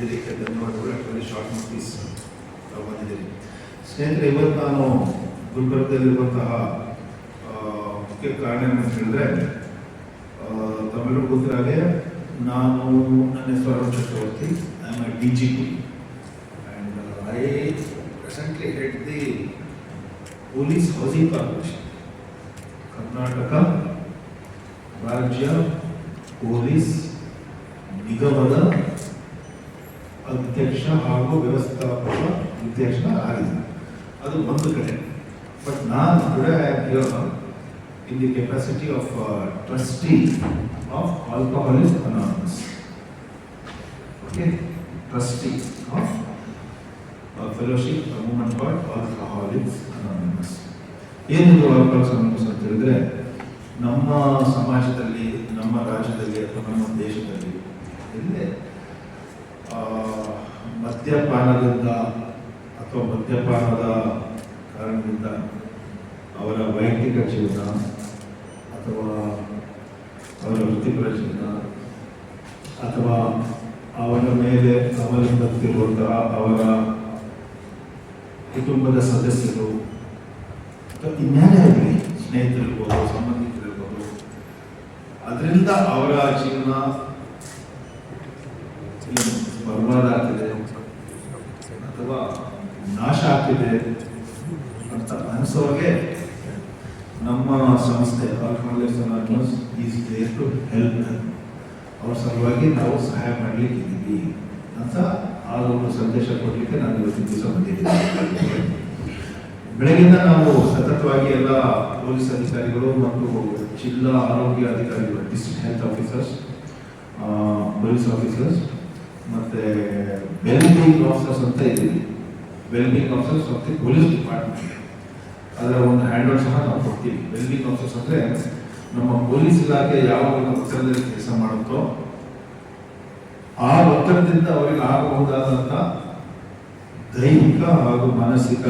ಬಂದಿದ್ದಕ್ಕೆ ಧನ್ಯವಾದಗಳು. Actually short notice ಬಂದಿದ್ದೀರಿ. ಸ್ನೇಹಿತರೆ, ಇವತ್ತು ನಾನು ಗುಲ್ಬರ್ಗದಲ್ಲಿರುವಂತಹ ಮುಖ್ಯ ಕಾರಣ ಏನಂತ ಹೇಳಿದ್ರೆ, ತಮಿಳು ಗೊತ್ತಿರಾಗೆ ನಾನು ನನ್ನ ಹೆಸರು Arun Chakravarthy. I am a DGP and I presently head the police housing corporation, Karnataka ರಾಜ್ಯ ಪೊಲೀಸ್ ನಿಗಮದ ಅಧ್ಯಕ್ಷ ಹಾಗೂ ವ್ಯವಸ್ಥಾಪಕ ಅಧ್ಯಕ್ಷ ಆಗಿದೆ. ಅದು ಒಂದು ಕಡೆ. ಬಟ್ ನಾನು ಕೂಡ in the capacity of trustee of Alcoholics Anonymous. Okay, trustee of fellowship, a movement called Alcoholics Anonymous. ಏನಿದು Alcoholics Anonymous ಅಂತ ಹೇಳಿದ್ರೆ, ನಮ್ಮ ಸಮಾಜದಲ್ಲಿ, ನಮ್ಮ ರಾಜ್ಯದಲ್ಲಿ ಅಥವಾ ನಮ್ಮ ದೇಶದಲ್ಲಿ ಎಲ್ಲೇ ಮದ್ಯಪಾನದಿಂದ ಅಥವಾ ಮದ್ಯಪಾನದ ಕಾರಣದಿಂದ ಅವರ ವೈಯಕ್ತಿಕ ಜೀವನ ಅಥವಾ ಅವರ ವೃತ್ತಿಪರ ಜೀವನ ಅಥವಾ ಅವರ ಮೇಲೆ ಅವಲಂಬಿಸಿರುವಂತಹ ಅವರ ಕುಟುಂಬದ ಸದಸ್ಯರು ಅಥವಾ ಇನ್ಯಾರೇ ಆಗಲಿ, ಸ್ನೇಹಿತರಿರ್ಬೋದು, ಸಂಬಂಧಿಕರಿರ್ಬೋದು, ಅದರಿಂದ ಅವರ ಜೀವನ ಬರ್ಬಾದ ಆಗ್ತಿದೆ ಅಥವಾ ನಾಶ ಆಗ್ತಿದೆ ಅಂತ ಅನಿಸೋಗೆ ನಮ್ಮ ಸಂಸ್ಥೆ Alcoholics Anonymous is there to help them. ಅವ್ರ ಸಲುವಾಗಿ ನಾವು ಸಹಾಯ ಮಾಡಲಿಕ್ಕೆ ಇದ್ದೀವಿ ಅಂತ ಆ ಒಂದು ಸಂದೇಶ ಕೊಡಲಿಕ್ಕೆ ನಾನು ಇವತ್ತಿನ ದಿವಸ ಬಂದಿದ್ದೀನಿ. ಬೆಳಗಿಂದ ನಾವು ಸತತವಾಗಿ ಎಲ್ಲ ಪೊಲೀಸ್ ಅಧಿಕಾರಿಗಳು ಮತ್ತು ಜಿಲ್ಲಾ ಆರೋಗ್ಯ ಅಧಿಕಾರಿಗಳು, district health officers, police officers ಮತ್ತು ವೆಲ್ಬೀಯಿಂಗ್ ಆಫೀಸರ್ಸ್ ಅಂತ ಇದ್ದೀವಿ. Wellbeing officers of the police department, ಅದರ ಒಂದು ಹ್ಯಾಂಡ್ ಸಹ ನಾವು ಕೊಡ್ತೀವಿ. ವೆಲ್ಬೀಯಿಂಗ್ ಆಫೀಸರ್ಸ್ ಅಂದರೆ ನಮ್ಮ ಪೊಲೀಸ್ ಇಲಾಖೆ ಯಾವ ಒಂದು ಒತ್ತಡದಲ್ಲಿ ಕೆಲಸ ಮಾಡುತ್ತೋ ಆ ಒತ್ತಡದಿಂದ ಅವರಿಗೆ ಆಗಬಹುದಾದಂಥ ದೈಹಿಕ ಹಾಗೂ ಮಾನಸಿಕ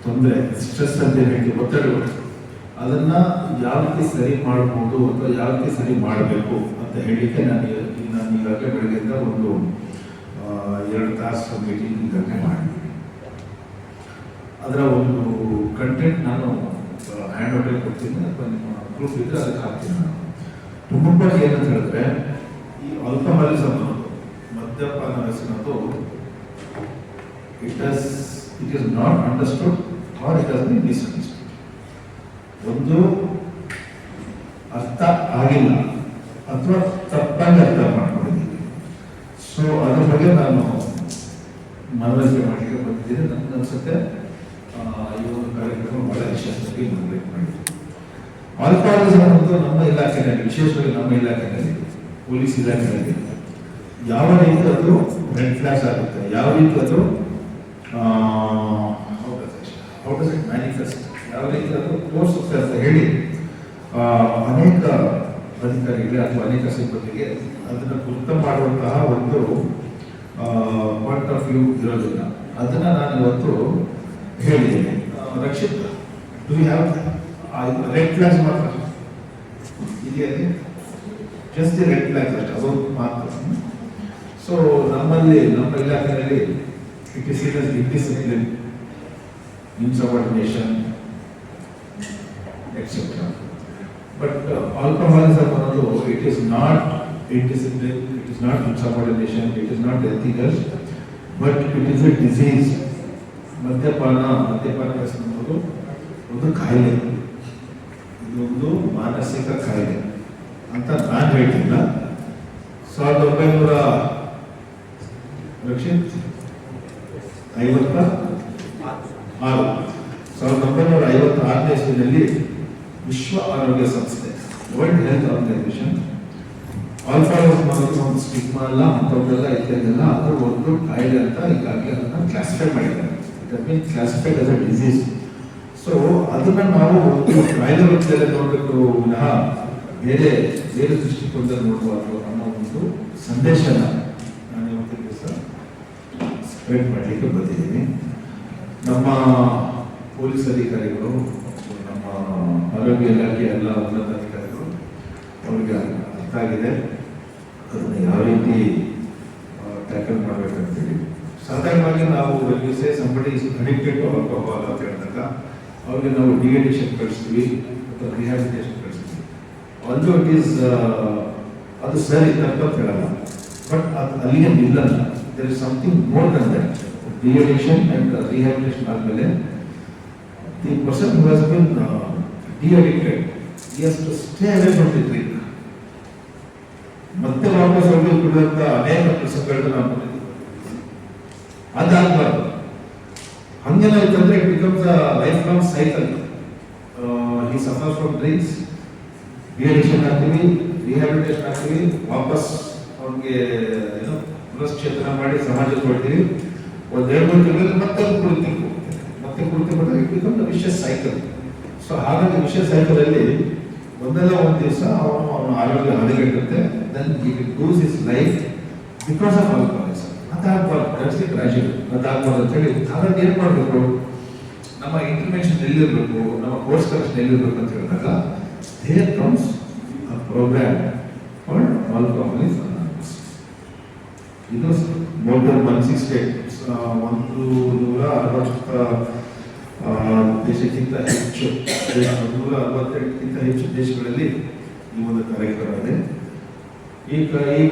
ತೊಂದರೆ, ಸ್ಟ್ರೆಸ್ ಅಂತ ಹೇಳಿ ಒತ್ತಡಗಳು, ಅದನ್ನ ಯಾವ ರೀತಿ ಸರಿ ಮಾಡಬಹುದು ಅಥವಾ ಯಾವ ರೀತಿ ಸರಿ ಮಾಡಬೇಕು ಅಂತ ಹೇಳಲಿಕ್ಕೆ ನಾನು ಈಗಾಗಲೇ ಬೆಳಗ್ಗೆಯಿಂದ ಒಂದು 2 ತಾಸು ಮೀಟಿಂಗ್ ಈಗಾಗಲೇ ಮಾಡಿದ್ದೀನಿ. ಅದರ ಒಂದು ಕಂಟೆಂಟ್ ನಾನು ಹ್ಯಾಂಡ್ ಔಟ್ ಕೊಡ್ತೀನಿ ಅಥವಾ ನಿಮ್ಮ ಗ್ರೂಪ್ ಇದ್ದರೆ ಅದಕ್ಕೆ ಹಾಕ್ತೀನಿ. ನಾನು ತುಂಬ ಏನಂತ ಹೇಳಿದ್ರೆ, ಈ ಆಲ್ಕೋಹಾಲಿಸಮ್ ಅನ್ನೋದು, ಮದ್ಯಪಾನ ವ್ಯಸನದ್ದು, it is not understood or it has been misunderstood. ಒಂದು ಅರ್ಥ ಆಗಿಲ್ಲ ಅಥವಾ ತಪ್ಪಾಗಿ ಅರ್ಥ ಮಾಡ್ಕೊಂಡಿದ್ದೀವಿ. ಸೊ ಅದ್ರ ಬಗ್ಗೆ ನಾನು ಮನವರಿಕೆ ಮಾಡಲಿಕ್ಕೆ ಬಂದಿದ್ದೀನಿ. ನನಗೆ ಅನ್ಸುತ್ತೆ ಈ ಒಂದು ಕಾರ್ಯಕ್ರಮ ಬಹಳ ಯಶಸ್ವಿಯಾಗಿ ಮಾಡಬೇಕು ಮಾಡಿದೆ. ಆಲ್ಕೋಹಾಲಿಸಮ್ ಅನ್ನೋದು ನಮ್ಮ ಇಲಾಖೆಯಲ್ಲಿ, ವಿಶೇಷವಾಗಿ ನಮ್ಮ ಇಲಾಖೆಯಲ್ಲಿ, ಪೊಲೀಸ್ ಇಲಾಖೆಯಲ್ಲಿ ಯಾವ ರೀತಿ ಅದು ರೆಡ್ ಫ್ಲಾಗ್ಸ್ ಆಗುತ್ತೆ, ಯಾವ ರೀತಿ ಅದು ಹೌ ಡಸ್ ಇಟ್ ಮ್ಯಾನಿಫೆಸ್ಟ್, ಯಾವ ರೀತಿ ಅದು ತೋರಿಸುತ್ತೆ ಅಂತ ಹೇಳಿ ಅನೇಕ ಅಧಿಕಾರಿಗಳಿಗೆ ಅಥವಾ ಅನೇಕ ಸಿಬ್ಬಂದಿಗೆ ಅದನ್ನು ಗುರುತ ಮಾಡುವಂತಹ ಒಂದು ಪಾಯಿಂಟ್ ಆಫ್ ವ್ಯೂ ಇರೋದಿಲ್ಲ. ಅದನ್ನು ನಾನು ಇವತ್ತು ಹೇಳಿದ್ದೇನೆ. Rakshit, do you have red flags ಮಾತ್ರ ಇದೆಯಲ್ಲಿ? ಜಸ್ಟ್ ದಿ ರೆಡ್ ಫ್ಲಾಗ್ಸ್ ಅಷ್ಟೇ, ಅದೊಂದು ಮಾತ್ರ. ಸೊ ನಮ್ಮಲ್ಲಿ, ನಮ್ಮ ಇಲಾಖೆಯಲ್ಲಿ it is seen as indiscipline, insubordination etcetera. But alcoholism ಅನ್ನೋದು it is not indiscipline, it is not insubordination, it is not anything else, but it is a disease. ಮದ್ಯಪಾನ ವ್ಯಸನ ಅನ್ನೋದು ಒಂದು ಕಾಯಿಲೆ, ಇದೊಂದು ಮಾನಸಿಕ ಕಾಯಿಲೆ ಅಂತ ನಾನು ಹೇಳ್ತಿಲ್ಲ. 1956 1956ನೇ ಇಸ್ವಿನಲ್ಲಿ ವಿಶ್ವ ಆರೋಗ್ಯ ಸಂಸ್ಥೆ, ವರ್ಲ್ಡ್ ಹೆಲ್ತ್ ಆರ್ಗನೈಸೇಷನ್, ಆಲ್ಕೋಹಾಲಿಸಮ್ ಅನ್ನೋದು ಒಂದು ಸ್ಟಿಗ್ಮಾ ಅಲ್ಲ, ಅಂಥವ್ರೆಲ್ಲ ಇತ್ಯಾದಿಲ್ಲ, ಅದರ ಒಂದು ಕಾಯಿಲೆ ಅಂತ ಈಗಾಗಲೇ ಅದನ್ನು ಕ್ಲಾಸಿಫೈ ಮಾಡಿದ್ದಾರೆ. It has bean classified as a disease. So ಅದನ್ನು ನಾವು ಒಂದು ಕಾಯಿಲೆ ರೂಪದಲ್ಲಿ ನೋಡಬೇಕು ವಿನಃ ಬೇರೆ ದೃಷ್ಟಿಕೋನದಲ್ಲಿ ನೋಡಬಾರ್ದು ಅನ್ನೋ ಒಂದು ಸಂದೇಶನ ನಾನು ಇವತ್ತಿನ ದಿವಸ ಸ್ಪ್ರೆಡ್ ಮಾಡಲಿಕ್ಕೆ ಬಂದಿದ್ದೀನಿ. ನಮ್ಮ ಪೊಲೀಸ್ ಅಧಿಕಾರಿಗಳು, ನಮ್ಮ ಆರೋಗ್ಯ ಇಲಾಖೆ ಎಲ್ಲ ಉನ್ನತ ಅಧಿಕಾರಿಗಳು, ಅವರಿಗೆ ಅರ್ಥ ಆಗಿದೆ ಅದನ್ನು ಯಾವ ರೀತಿ ಟ್ಯಾಕಲ್ ಮಾಡಬೇಕಂತೇಳಿ. ಸಾಧಾರಣವಾಗಿ ನಾವು ಸೇ ಸಂಬಡಿ ಅಡಿಕ್ಟೆಡ್ ಟು ಆಲ್ಕೋಹಾಲ್ ಅಂತ ಹೇಳಿದಾಗ ಅವ್ರಿಗೆ ನಾವು ಡಿಅಡಿಕ್ಷನ್ ಕಳಿಸ್ತೀವಿ ಅಥವಾ ರಿಹ್ಯಾಬಿಲಿಟೇಷನ್ ಕಳಿಸ್ತೀವಿ. ಆಲ್ಸೋ ಇಟ್ ಈಸ್ ಅದು ಸರಿ ತಪ್ಪಂತ ಹೇಳಲ್ಲ, ಬಟ್ ಅದು ಅಲ್ಲಿಗೆ ನಿಲ್ಲಲ್ಲ. There is something more than that. Deaddiction and rehabilitation ಆದಮೇಲೆ the person who has been deaddicted he has to stay away from the drink. ಮತ್ತೆ ವಾಪಸ್ ಹೋಗಿ ಕುಡಿಯುವಂತ ಅನೇಕ ಪ್ರಸಂಗಗಳನ್ನ ನಾವು ನೋಡಿದ್ದೀವಿ. ಅದಾಗಬಾರ್ದು. ಹಂಗೇನಾಯ್ತಂದ್ರೆ it becomes a lifelong cycle. He suffers from drinks, deaddiction ಆಗ್ತೀವಿ, ರಿಹ್ಯಾಬಿಲಿಟೇಷನ್ ಆಗ್ತೀವಿ, ವಾಪಸ್ ಅವ್ರಿಗೆ ಏನೋ ಪುನಶ್ಚೇತನ ಮಾಡಿ ಸಮಾಜಕ್ಕೆ ಕೊಡ್ತೀವಿ. ಒಂದು 2-3 ತಿಂಗಳಲ್ಲಿ ಮತ್ತೆ ಕುಡಿತೀವಿ, ಮತ್ತೆ ಕುಡಿತೀವಿ. It become the vicious cycle. So ಹಾಗಾಗಿ ವಿಷಯ ಸೈಕಲ್ ಅಲ್ಲಿ ಒಂದಲ್ಲ ಒಂದು ದಿವಸ ಅವನ ಆರೋಗ್ಯ ಹದಗೆಡುತ್ತೆ. Then he will lose his life because of alcoholism. ಅದಾಗಬಾರ್ದು. That's the tragedy. ಅದಾಗಬಾರ್ದು ಅಂತ ಹೇಳಿ ಹಾಗಾಗಿ ಏನು ಮಾಡಬೇಕು, ನಮ್ಮ ಇಂಟರ್ವೆನ್ಷನ್ ಎಲ್ಲಿರಬೇಕು, ನಮ್ಮ ಕೋರ್ಸ್ ಕರೆಕ್ಷನ್ ಎಲ್ಲಿರಬೇಕು ಅಂತ ಹೇಳಿದಾಗ there comes a programme called Alcoholic Anonymous. ಇದು ಮೋರ್ ದನ್ 160 160 ದೇಶಕ್ಕಿಂತ ಹೆಚ್ಚು 168ಕ್ಕಿಂತ ಹೆಚ್ಚು ದೇಶಗಳಲ್ಲಿ ಈ ಒಂದು ಕಾರ್ಯಕ್ರಮ ಇದೆ. ಈ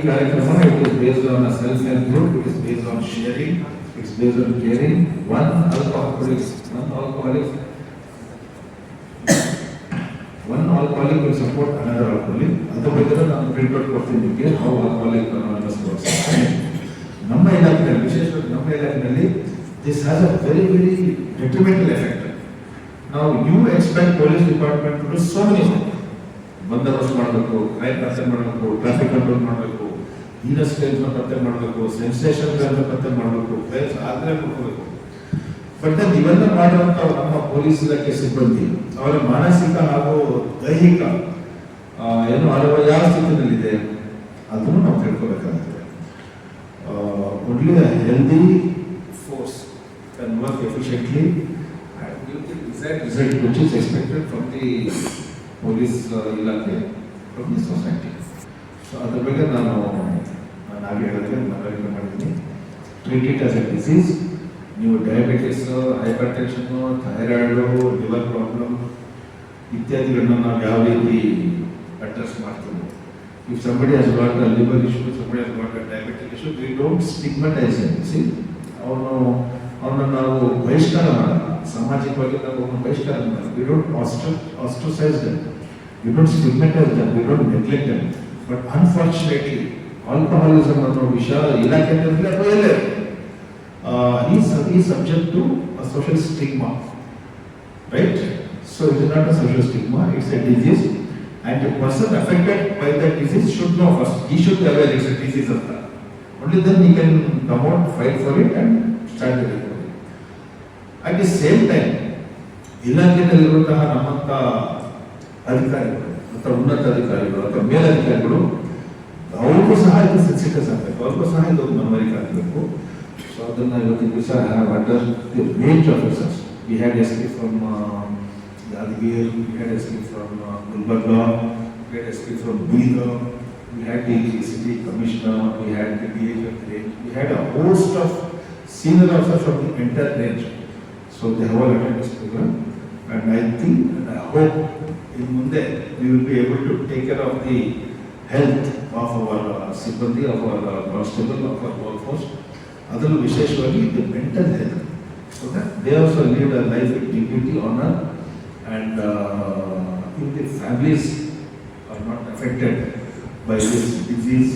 ಕಾರ್ಯಕ್ರಮ it is based on self help group, it is based on sharing, it's based on caring. One alcoholic will support another alcoholic. ಅದ್ರ ಬಗ್ಗೆ ನಾನು ಪ್ರಿಂಟ್ಔಟ್ ಕೊಡ್ತೀನಿ ನಿಮಗೆ, ಹೌ ಆಲ್ಕೋಹಾಲಿಕ್ ಅನಾನಿಮಸ್ ವರ್ಕ್ಸ್. ನಮ್ಮ ಇಲಾಖೆಯಲ್ಲಿ, ವಿಶೇಷವಾಗಿ ನಮ್ಮ ಇಲಾಖೆಯಲ್ಲಿ, this has a very detrimental effect. Now you expect police department to do so many things. ಬಂದೋಬಸ್ತ್ ಮಾಡಬೇಕು, ಕ್ರೈಮ್ ಪತ್ತೆ ಮಾಡಬೇಕು, ಟ್ರಾಫಿಕ್ ಕಂಟ್ರೋಲ್ ಮಾಡಬೇಕು, ಹೀನಸ್ ಕ್ರೈಮ್ಸ್ ಪತ್ತೆ ಮಾಡಬೇಕು, ಸೆನ್ಸೇಷನ್ ಕ್ರೈಮ್ಸ್ ಪತ್ತೆ ಮಾಡಬೇಕು, ಕ್ರೈಮ್ಸ್ ಆದ್ರೆ ಕೊಡಬೇಕು. ಬಟ್ ಇವೆಲ್ಲ ಮಾಡುವಂತ ನಮ್ಮ ಪೊಲೀಸ್ ಇಲಾಖೆ ಸಿಬ್ಬಂದಿ ಅವರ ಮಾನಸಿಕ ಹಾಗೂ ದೈಹಿಕ ಏನು ಯಾವ ಸ್ಥಿತಿನಲ್ಲಿದೆ ಅದನ್ನು ನಾವು ತಿಳ್ಕೋಬೇಕಾಗುತ್ತೆ. Only healthy force can work efficiently and give the desired result which is expected from the police ilake, from the society. So ಅದರ ಬಗ್ಗೆ ನಾನು ಆಗಿ ಹೇಳಿದ್ರೆ ಮನವರಿಕೆ ಮಾಡಿದ್ದೀನಿ. Treat it as a disease. ನೀವು diabetes, hypertension, thyroid, liver problem ಇತ್ಯಾದಿಗಳನ್ನ ನಾವು ಯಾವ ರೀತಿ ಅಡ್ರೆಸ್ ಮಾಡ್ತೀವಿ. If somebody has got a liver issue, somebody has got a diabetic issue, we don't stigmatize him. See, ಅವನ್ನ ನಾವು ಬಹಿಷ್ಕಾರ ಮಾಡಲ್ಲ, ಸಾಮಾಜಿಕವಾಗಿ ನಾವು ಅವನ್ನ ಬಹಿಷ್ಕಾರ ಮಾಡಲ್ಲ. We don't ostracise them, we don't stigmatise them, we don't neglect them. But unfortunately alcoholism ಅನ್ನೋ ವಿಷಯ ಇಲಾಖೆಯಲ್ಲಿ ಅಥವಾ ಎಲ್ಲೇ ಈ subject to social stigma, right? So it is not a social stigma, it's a disease. And the person affected by that disease should know first. He should be aware it's a disease of that. Only then he can come out, fight for it and start the recovery. At the same time, ಇಲಾಖೆಯಲ್ಲಿರುವಂತಹ ನಮ್ಮಂತ ಅಧಿಕಾರಿಗಳು ಅಥವಾ ಉನ್ನತ ಅಧಿಕಾರಿಗಳು ಅಥವಾ ಮೇಲಧಿಕಾರಿಗಳು ಅವ್ರಿಗೂ ಸಹ ಇದು sensitive ಆಗಬೇಕು, ಅವ್ರಿಗೂ ಸಹ ಇದು ಮನವರಿಕೆ ಆಗಬೇಕು. ಸೊ ಅದನ್ನ ಇವತ್ತಿನ ದಿವಸ have under the range officers. We had escape from Yadgir, we had escaped from Gulbarga, we had escaped from Bidar, we had the city commissioner, we had the DHF range, we had a host of senior officers from the entire range. So they have all attended this program, and I think and I hope in Munde we will be able to take care of the health of our sibbandi, of our constable, of our workforce. Adallu visheshwagi the mental health, so that they also lead a life with dignity, honor. And if the families are not affected by this disease,